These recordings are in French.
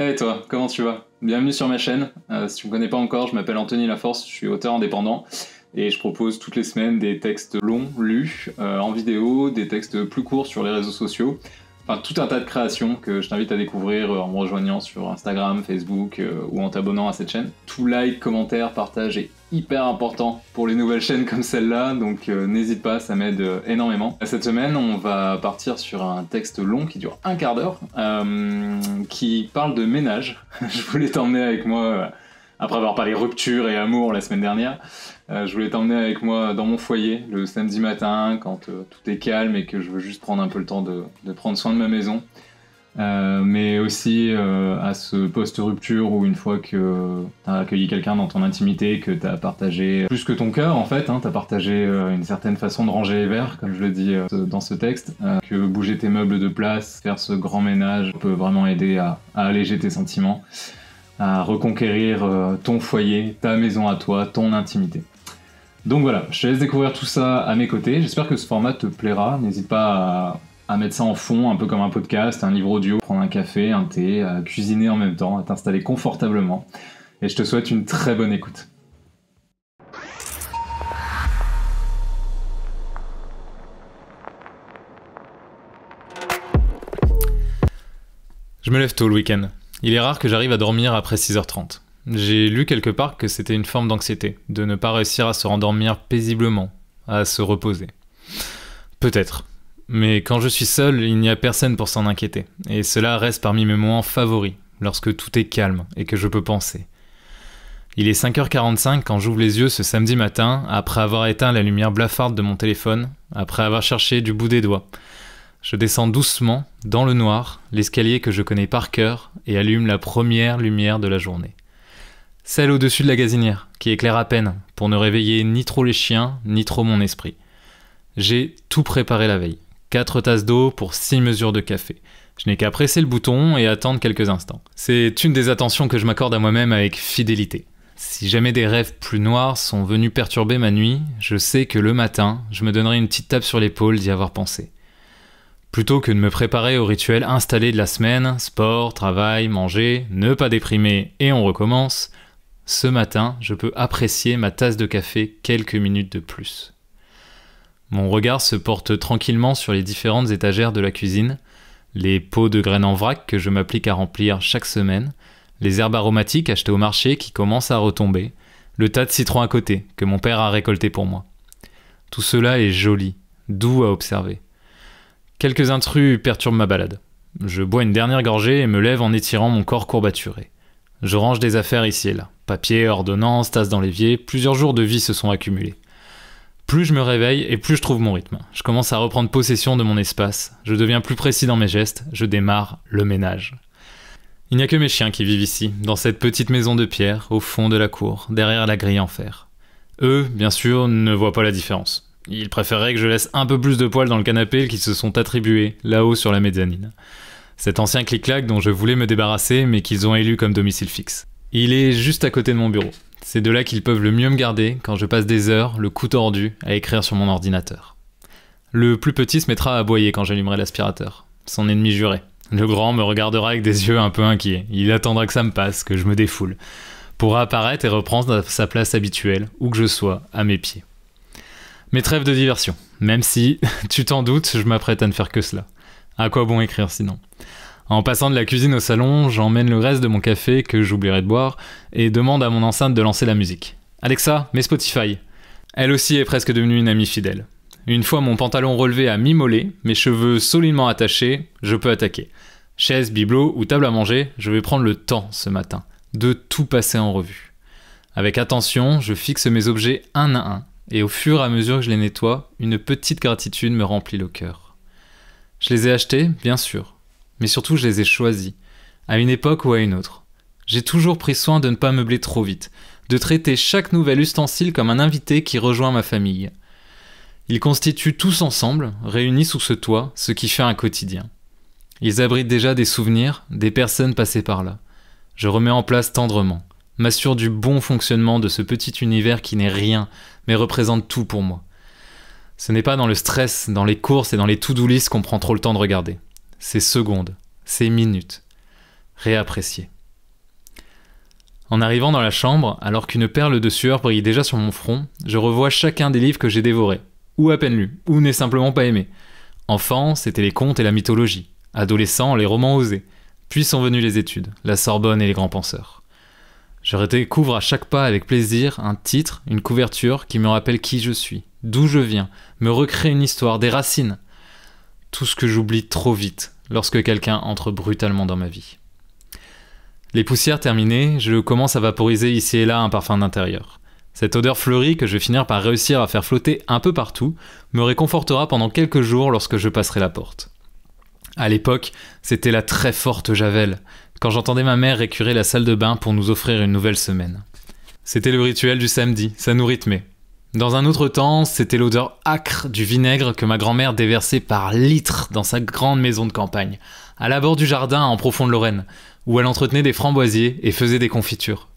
Hey toi, comment tu vas? Bienvenue sur ma chaîne. Si tu me connais pas encore, je m'appelle Anthony Laforce, je suis auteur indépendant et je propose toutes les semaines des textes longs, lus, en vidéo, des textes plus courts sur les réseaux sociaux. Enfin, tout un tas de créations que je t'invite à découvrir en me rejoignant sur Instagram, Facebook ou en t'abonnant à cette chaîne. Tout like, commentaire, partage est hyper important pour les nouvelles chaînes comme celle-là, donc n'hésite pas, ça m'aide énormément. Cette semaine, on va partir sur un texte long qui dure un quart d'heure, qui parle de ménage. Je voulais t'emmener avec moi, après avoir parlé rupture et amour la semaine dernière, je voulais t'emmener avec moi dans mon foyer le samedi matin quand tout est calme et que je veux juste prendre un peu le temps de prendre soin de ma maison. Mais aussi à ce post-rupture où une fois que t'as accueilli quelqu'un dans ton intimité, que t'as partagé plus que ton cœur en fait, t'as partagé une certaine façon de ranger les verres, comme je le dis dans ce texte, que bouger tes meubles de place, faire ce grand ménage peut vraiment aider à alléger tes sentiments, à reconquérir ton foyer, ta maison à toi, ton intimité. Donc voilà, je te laisse découvrir tout ça à mes côtés, j'espère que ce format te plaira, n'hésite pas à mettre ça en fond, un peu comme un podcast, un livre audio, prendre un café, un thé, à cuisiner en même temps, à t'installer confortablement. Et je te souhaite une très bonne écoute. Je me lève tôt le week-end. Il est rare que j'arrive à dormir après 6h30. J'ai lu quelque part que c'était une forme d'anxiété, de ne pas réussir à se rendormir paisiblement, à se reposer. Peut-être. Mais quand je suis seul, il n'y a personne pour s'en inquiéter. Et cela reste parmi mes moments favoris, lorsque tout est calme et que je peux penser. Il est 5h45 quand j'ouvre les yeux ce samedi matin, après avoir éteint la lumière blafarde de mon téléphone, après avoir cherché du bout des doigts. Je descends doucement, dans le noir, l'escalier que je connais par cœur, et allume la première lumière de la journée. Celle au-dessus de la gazinière, qui éclaire à peine, pour ne réveiller ni trop les chiens, ni trop mon esprit. J'ai tout préparé la veille. 4 tasses d'eau pour 6 mesures de café. Je n'ai qu'à presser le bouton et attendre quelques instants. C'est une des attentions que je m'accorde à moi-même avec fidélité. Si jamais des rêves plus noirs sont venus perturber ma nuit, je sais que le matin, je me donnerai une petite tape sur l'épaule d'y avoir pensé. Plutôt que de me préparer au rituel installé de la semaine, sport, travail, manger, ne pas déprimer et on recommence, ce matin, je peux apprécier ma tasse de café quelques minutes de plus. Mon regard se porte tranquillement sur les différentes étagères de la cuisine, les pots de graines en vrac que je m'applique à remplir chaque semaine, les herbes aromatiques achetées au marché qui commencent à retomber, le tas de citrons à côté que mon père a récolté pour moi. Tout cela est joli, doux à observer. Quelques intrus perturbent ma balade. Je bois une dernière gorgée et me lève en étirant mon corps courbaturé. Je range des affaires ici et là. Papier, ordonnances, tasses dans l'évier, plusieurs jours de vie se sont accumulés. Plus je me réveille et plus je trouve mon rythme. Je commence à reprendre possession de mon espace, je deviens plus précis dans mes gestes, je démarre le ménage. Il n'y a que mes chiens qui vivent ici, dans cette petite maison de pierre, au fond de la cour, derrière la grille en fer. Eux, bien sûr, ne voient pas la différence. Ils préféreraient que je laisse un peu plus de poils dans le canapé qu'ils se sont attribués, là-haut sur la mezzanine. Cet ancien clic-clac dont je voulais me débarrasser, mais qu'ils ont élu comme domicile fixe. Il est juste à côté de mon bureau. C'est de là qu'ils peuvent le mieux me garder quand je passe des heures, le cou tordu, à écrire sur mon ordinateur. Le plus petit se mettra à aboyer quand j'allumerai l'aspirateur. Son ennemi juré. Le grand me regardera avec des yeux un peu inquiets. Il attendra que ça me passe, que je me défoule, pour apparaître et reprendre sa place habituelle, où que je sois, à mes pieds. Mes trêves de diversion. Même si, tu t'en doutes, je m'apprête à ne faire que cela. À quoi bon écrire sinon ? En passant de la cuisine au salon, j'emmène le reste de mon café que j'oublierai de boire et demande à mon enceinte de lancer la musique. Alexa, mets Spotify. Elle aussi est presque devenue une amie fidèle. Une fois mon pantalon relevé à mi-mollet, mes cheveux solidement attachés, je peux attaquer. Chaise, bibelot ou table à manger, je vais prendre le temps ce matin de tout passer en revue. Avec attention, je fixe mes objets un à un et au fur et à mesure que je les nettoie, une petite gratitude me remplit le cœur. Je les ai achetés, bien sûr. Mais surtout je les ai choisis, à une époque ou à une autre. J'ai toujours pris soin de ne pas meubler trop vite, de traiter chaque nouvel ustensile comme un invité qui rejoint ma famille. Ils constituent tous ensemble, réunis sous ce toit, ce qui fait un quotidien. Ils abritent déjà des souvenirs, des personnes passées par là. Je remets en place tendrement, m'assure du bon fonctionnement de ce petit univers qui n'est rien, mais représente tout pour moi. Ce n'est pas dans le stress, dans les courses et dans les to-do list qu'on prend trop le temps de regarder. C'est secondes, c'est minutes. réapprécier. En arrivant dans la chambre, alors qu'une perle de sueur brille déjà sur mon front, je revois chacun des livres que j'ai dévorés, ou à peine lus, ou n'ai simplement pas aimé. Enfant, c'était les contes et la mythologie. Adolescent, les romans osés. Puis sont venues les études, la Sorbonne et les grands penseurs. Je redécouvre à chaque pas avec plaisir un titre, une couverture qui me rappelle qui je suis, d'où je viens, me recrée une histoire, des racines. Tout ce que j'oublie trop vite lorsque quelqu'un entre brutalement dans ma vie. Les poussières terminées, je commence à vaporiser ici et là un parfum d'intérieur. Cette odeur fleurie que je vais finir par réussir à faire flotter un peu partout me réconfortera pendant quelques jours lorsque je passerai la porte. À l'époque, c'était la très forte Javel, quand j'entendais ma mère récurer la salle de bain pour nous offrir une nouvelle semaine. C'était le rituel du samedi, ça nous rythmait. Dans un autre temps, c'était l'odeur âcre du vinaigre que ma grand-mère déversait par litres dans sa grande maison de campagne, à l'abord du jardin en profonde Lorraine, où elle entretenait des framboisiers et faisait des confitures.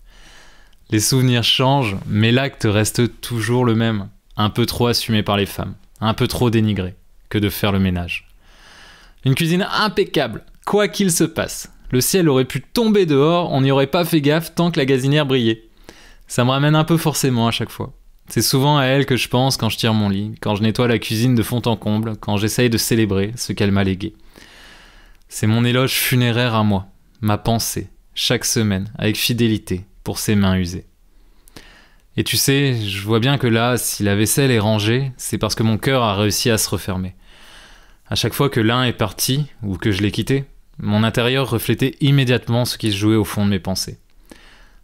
Les souvenirs changent, mais l'acte reste toujours le même, un peu trop assumé par les femmes, un peu trop dénigré, que de faire le ménage. Une cuisine impeccable, quoi qu'il se passe. Le ciel aurait pu tomber dehors, on n'y aurait pas fait gaffe tant que la gazinière brillait. Ça me ramène un peu forcément à chaque fois. C'est souvent à elle que je pense quand je tire mon lit, quand je nettoie la cuisine de fond en comble, quand j'essaye de célébrer ce qu'elle m'a légué. C'est mon éloge funéraire à moi, ma pensée, chaque semaine, avec fidélité, pour ses mains usées. Et tu sais, je vois bien que là, si la vaisselle est rangée, c'est parce que mon cœur a réussi à se refermer. À chaque fois que l'un est parti, ou que je l'ai quitté, mon intérieur reflétait immédiatement ce qui se jouait au fond de mes pensées.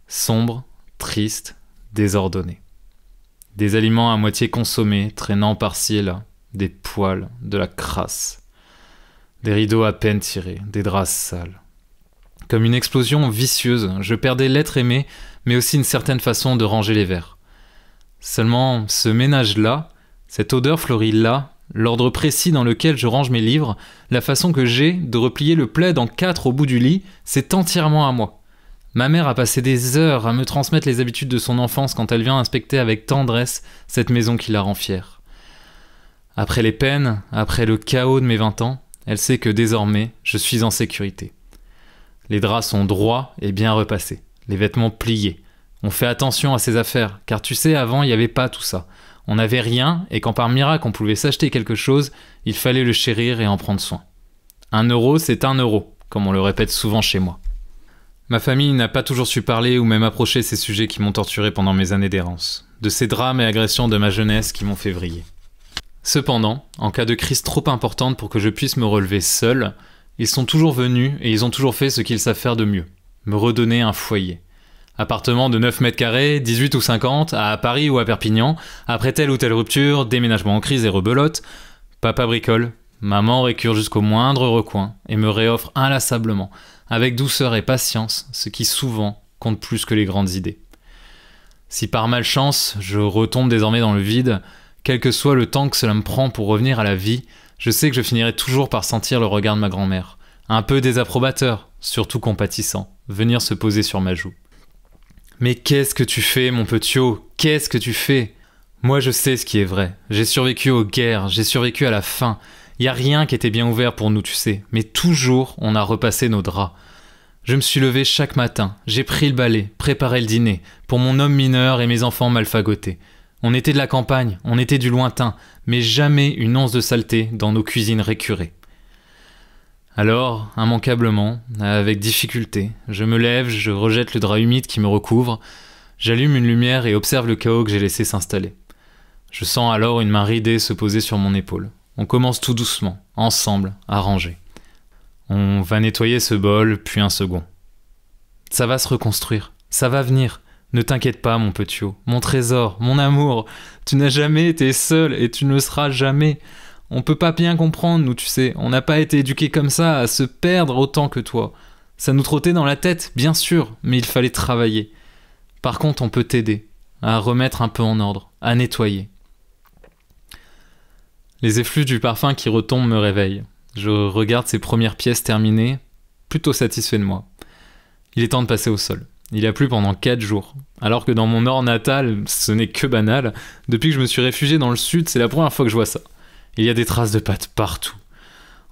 Sombre, triste, désordonné. Des aliments à moitié consommés, traînant par-ci et là, des poils, de la crasse. Des rideaux à peine tirés, des draps sales. Comme une explosion vicieuse, je perdais l'être aimé, mais aussi une certaine façon de ranger les verres. Seulement, ce ménage-là, cette odeur fleurie-là, l'ordre précis dans lequel je range mes livres, la façon que j'ai de replier le plaid en 4 au bout du lit, c'est entièrement à moi. Ma mère a passé des heures à me transmettre les habitudes de son enfance quand elle vient inspecter avec tendresse cette maison qui la rend fière. Après les peines, après le chaos de mes 20 ans, elle sait que désormais, je suis en sécurité. Les draps sont droits et bien repassés, les vêtements pliés. On fait attention à ses affaires, car tu sais, avant, il n'y avait pas tout ça. On n'avait rien, et quand par miracle on pouvait s'acheter quelque chose, il fallait le chérir et en prendre soin. 1 euro, c'est 1 euro, comme on le répète souvent chez moi. Ma famille n'a pas toujours su parler ou même approcher ces sujets qui m'ont torturé pendant mes années d'errance, de ces drames et agressions de ma jeunesse qui m'ont fait vriller. Cependant, en cas de crise trop importante pour que je puisse me relever seul, ils sont toujours venus et ils ont toujours fait ce qu'ils savent faire de mieux, me redonner un foyer. Appartement de 9 mètres carrés, 18 ou 50, à Paris ou à Perpignan, après telle ou telle rupture, déménagement en crise et rebelote, papa bricole, maman récure jusqu'au moindre recoin et me réoffre inlassablement, avec douceur et patience, ce qui souvent compte plus que les grandes idées. Si par malchance, je retombe désormais dans le vide, quel que soit le temps que cela me prend pour revenir à la vie, je sais que je finirai toujours par sentir le regard de ma grand-mère, un peu désapprobateur, surtout compatissant, venir se poser sur ma joue. Mais qu'est-ce que tu fais, mon petiot? Qu'est-ce que tu fais? Moi, je sais ce qui est vrai. J'ai survécu aux guerres, j'ai survécu à la faim. Y a rien qui était bien ouvert pour nous, tu sais. Mais toujours, on a repassé nos draps. Je me suis levé chaque matin. J'ai pris le balai, préparé le dîner, pour mon homme mineur et mes enfants mal fagotés. On était de la campagne, on était du lointain, mais jamais une once de saleté dans nos cuisines récurées. Alors, immanquablement, avec difficulté, je me lève, je rejette le drap humide qui me recouvre, j'allume une lumière et observe le chaos que j'ai laissé s'installer. Je sens alors une main ridée se poser sur mon épaule. On commence tout doucement, ensemble, à ranger. On va nettoyer ce bol, puis un second. Ça va se reconstruire, ça va venir. Ne t'inquiète pas, mon petiot, mon trésor, mon amour. Tu n'as jamais été seul et tu ne le seras jamais. On peut pas bien comprendre, nous, tu sais. On n'a pas été éduqués comme ça, à se perdre autant que toi. Ça nous trottait dans la tête, bien sûr, mais il fallait travailler. Par contre, on peut t'aider, à remettre un peu en ordre, à nettoyer. Les effluves du parfum qui retombent me réveillent. Je regarde ces premières pièces terminées, plutôt satisfait de moi. Il est temps de passer au sol. Il a plu pendant 4 jours. Alors que dans mon nord natal, ce n'est que banal. Depuis que je me suis réfugié dans le sud, c'est la première fois que je vois ça. Il y a des traces de pâtes partout.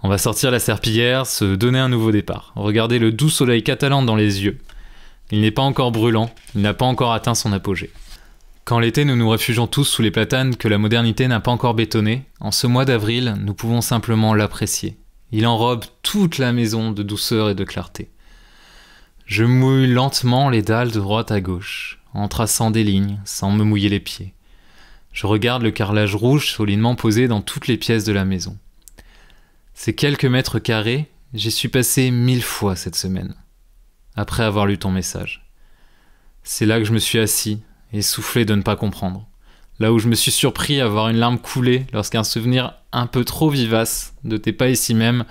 On va sortir la serpillière, se donner un nouveau départ. Regarder le doux soleil catalan dans les yeux. Il n'est pas encore brûlant, il n'a pas encore atteint son apogée. Quand l'été nous nous réfugions tous sous les platanes que la modernité n'a pas encore bétonné, en ce mois d'avril, nous pouvons simplement l'apprécier. Il enrobe toute la maison de douceur et de clarté. Je mouille lentement les dalles de droite à gauche, en traçant des lignes, sans me mouiller les pieds. Je regarde le carrelage rouge solidement posé dans toutes les pièces de la maison. Ces quelques mètres carrés, j'y suis passé 1000 fois cette semaine, après avoir lu ton message. C'est là que je me suis assis, essoufflé de ne pas comprendre. Là où je me suis surpris à voir une larme couler lorsqu'un souvenir un peu trop vivace de tes pas ici même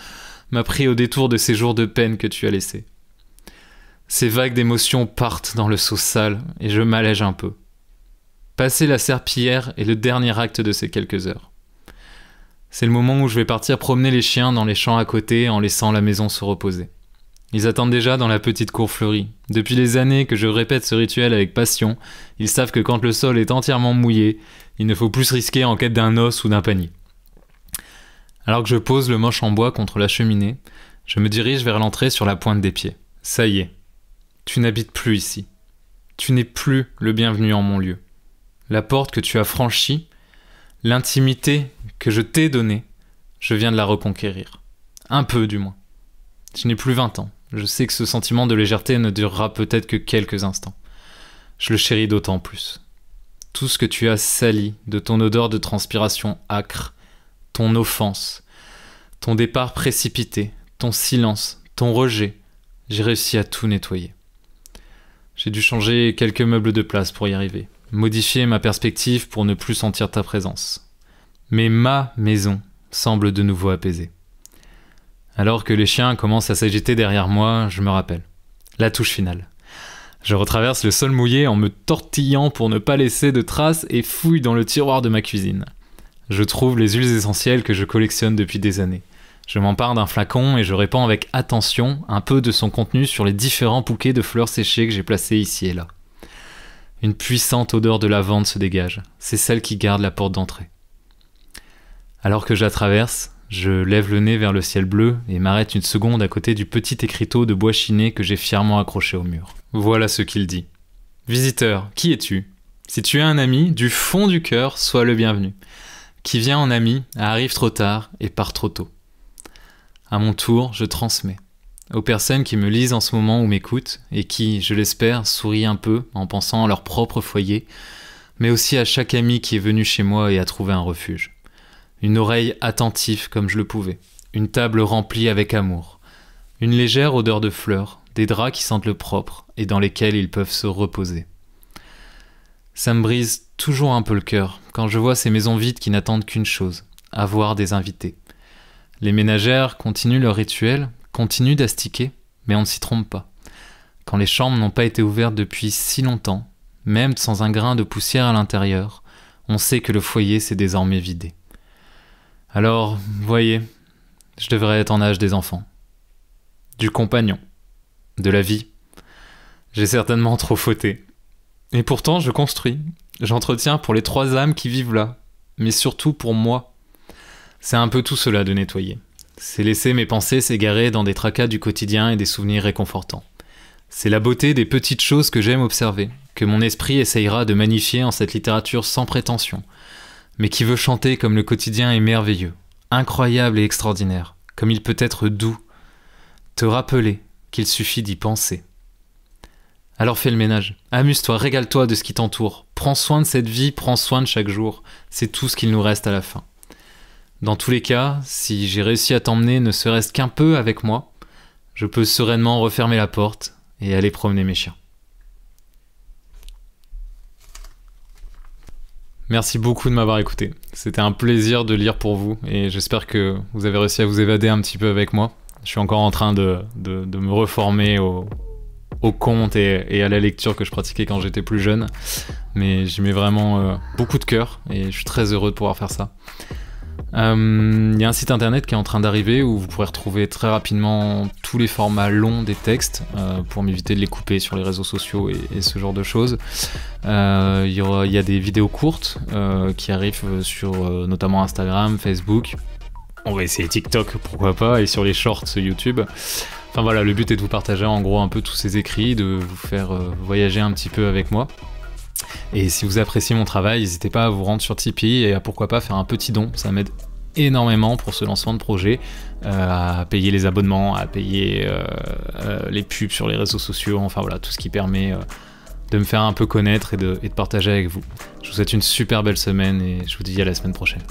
m'a pris au détour de ces jours de peine que tu as laissés. Ces vagues d'émotions partent dans le seau sale et je m'allège un peu. Passer la serpillière est le dernier acte de ces quelques heures. C'est le moment où je vais partir promener les chiens dans les champs à côté en laissant la maison se reposer. Ils attendent déjà dans la petite cour fleurie. Depuis les années que je répète ce rituel avec passion, ils savent que quand le sol est entièrement mouillé, il ne faut plus se risquer en quête d'un os ou d'un panier. Alors que je pose le moche en bois contre la cheminée, je me dirige vers l'entrée sur la pointe des pieds. Ça y est. Tu n'habites plus ici. Tu n'es plus le bienvenu en mon lieu. La porte que tu as franchie, l'intimité que je t'ai donnée, je viens de la reconquérir. Un peu du moins. Je n'ai plus 20 ans. Je sais que ce sentiment de légèreté ne durera peut-être que quelques instants. Je le chéris d'autant plus. Tout ce que tu as sali de ton odeur de transpiration âcre, ton offense, ton départ précipité, ton silence, ton rejet, j'ai réussi à tout nettoyer. J'ai dû changer quelques meubles de place pour y arriver, modifier ma perspective pour ne plus sentir ta présence. Mais ma maison semble de nouveau apaisée. Alors que les chiens commencent à s'agiter derrière moi, je me rappelle. La touche finale. Je retraverse le sol mouillé en me tortillant pour ne pas laisser de traces et fouille dans le tiroir de ma cuisine. Je trouve les huiles essentielles que je collectionne depuis des années. Je m'empare d'un flacon et je répands avec attention un peu de son contenu sur les différents bouquets de fleurs séchées que j'ai placés ici et là. Une puissante odeur de lavande se dégage. C'est celle qui garde la porte d'entrée. Alors que je la traverse, je lève le nez vers le ciel bleu et m'arrête une seconde à côté du petit écriteau de bois chiné que j'ai fièrement accroché au mur. Voilà ce qu'il dit. « Visiteur, qui es-tu ? Si tu es un ami, du fond du cœur, sois le bienvenu. Qui vient en ami, arrive trop tard et part trop tôt. » À mon tour, je transmets. Aux personnes qui me lisent en ce moment ou m'écoutent, et qui, je l'espère, sourient un peu en pensant à leur propre foyer, mais aussi à chaque ami qui est venu chez moi et a trouvé un refuge. Une oreille attentive comme je le pouvais, une table remplie avec amour, une légère odeur de fleurs, des draps qui sentent le propre et dans lesquels ils peuvent se reposer. Ça me brise toujours un peu le cœur quand je vois ces maisons vides qui n'attendent qu'une chose, avoir des invités. Les ménagères continuent leur rituel, continuent d'astiquer, mais on ne s'y trompe pas. Quand les chambres n'ont pas été ouvertes depuis si longtemps, même sans un grain de poussière à l'intérieur, on sait que le foyer s'est désormais vidé. Alors, voyez, je devrais être en âge des enfants. Du compagnon. De la vie. J'ai certainement trop fauté. Et pourtant, je construis. J'entretiens pour les 3 âmes qui vivent là. Mais surtout pour moi. C'est un peu tout cela de nettoyer. C'est laisser mes pensées s'égarer dans des tracas du quotidien et des souvenirs réconfortants. C'est la beauté des petites choses que j'aime observer, que mon esprit essayera de magnifier en cette littérature sans prétention, mais qui veut chanter comme le quotidien est merveilleux, incroyable et extraordinaire, comme il peut être doux. Te rappeler qu'il suffit d'y penser. Alors fais le ménage, amuse-toi, régale-toi de ce qui t'entoure, prends soin de cette vie, prends soin de chaque jour, c'est tout ce qu'il nous reste à la fin. Dans tous les cas, si j'ai réussi à t'emmener ne serait-ce qu'un peu avec moi, je peux sereinement refermer la porte et aller promener mes chiens. Merci beaucoup de m'avoir écouté. C'était un plaisir de lire pour vous et j'espère que vous avez réussi à vous évader un petit peu avec moi. Je suis encore en train de me reformer au conte et à la lecture que je pratiquais quand j'étais plus jeune. Mais j'y mets vraiment beaucoup de cœur et je suis très heureux de pouvoir faire ça. Il y a un site internet qui est en train d'arriver où vous pourrez retrouver très rapidement tous les formats longs des textes pour m'éviter de les couper sur les réseaux sociaux et ce genre de choses. Il y a des vidéos courtes qui arrivent sur notamment Instagram, Facebook. On va essayer TikTok, pourquoi pas, et sur les shorts YouTube. Enfin voilà, le but est de vous partager en gros un peu tous ces écrits, de vous faire voyager un petit peu avec moi. Et si vous appréciez mon travail, n'hésitez pas à vous rendre sur Tipeee et à pourquoi pas faire un petit don, ça m'aide énormément pour ce lancement de projet, à payer les abonnements, à payer les pubs sur les réseaux sociaux, enfin voilà, tout ce qui permet de me faire un peu connaître et de partager avec vous. Je vous souhaite une super belle semaine et je vous dis à la semaine prochaine.